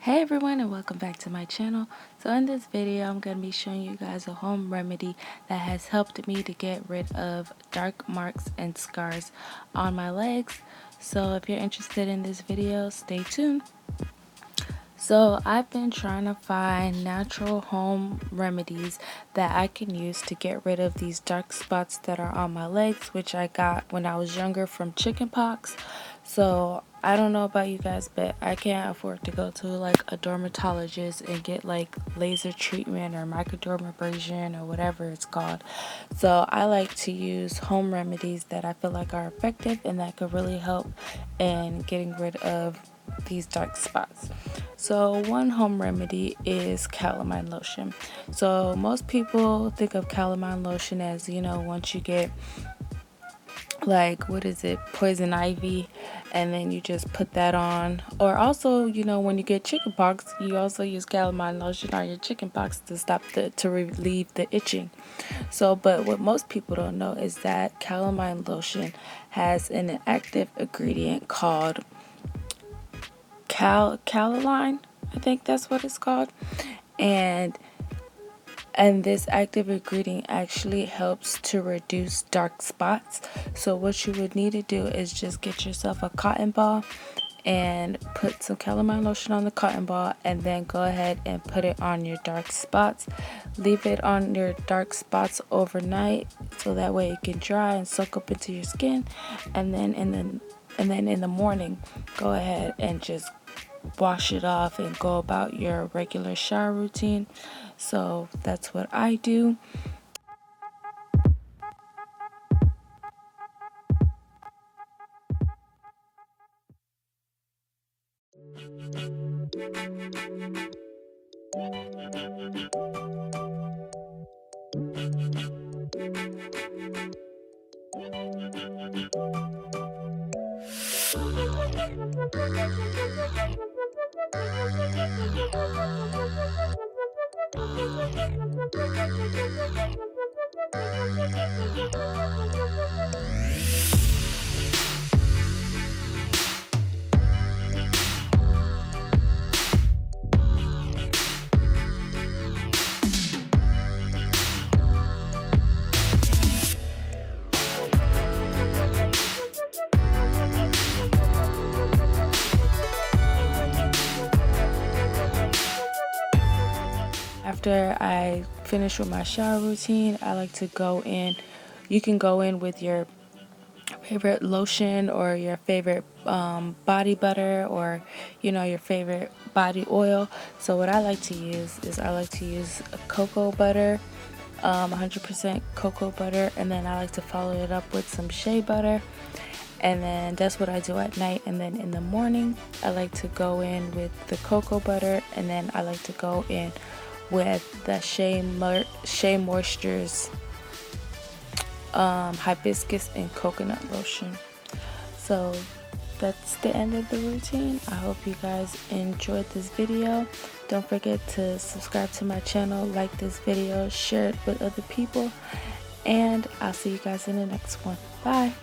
Hey everyone, and welcome back to my channel. So in this video I'm going to be showing you guys a home remedy that has helped me to get rid of dark marks and scars on my legs. So if you're interested in this video, stay tuned. So I've been trying to find natural home remedies that I can use to get rid of these dark spots that are on my legs, which I got when I was younger from chickenpox. So I don't know about you guys, but I can't afford to go to like a dermatologist and get like laser treatment or microdermabrasion or whatever it's called. So I like to use home remedies that I feel like are effective and that could really help in getting rid of these dark spots. So one home remedy is Calamine Lotion. So most people think of Calamine Lotion as, once you get like, poison ivy, and then you just put that on. Or also, when you get chickenpox, you also use Calamine Lotion on your chickenpox to relieve the itching. So, but what most people don't know is that Calamine Lotion has an active ingredient called kaolin, I think that's what it's called, and this active ingredient actually helps to reduce dark spots. So what you would need to do is just get yourself a cotton ball and put some calamine lotion on the cotton ball, and then go ahead and put it on your dark spots. Leave it on your dark spots overnight so that way it can dry and soak up into your skin, and then in the morning go ahead and just wash it off and go about your regular shower routine. So that's what I do. After I finish with my shower routine, I like to go in. You can go in with your favorite lotion or your favorite body butter, or your favorite body oil. So what I like to use is a cocoa butter, 100% cocoa butter, and then I like to follow it up with some shea butter. And then that's what I do at night. And then in the morning I like to go in with the cocoa butter, and then I like to go in with the Shea Moisture's hibiscus and coconut lotion. So that's the end of the routine. I hope you guys enjoyed this video. Don't forget to subscribe to my channel, like this video, share it with other people, and I'll see you guys in the next one. Bye.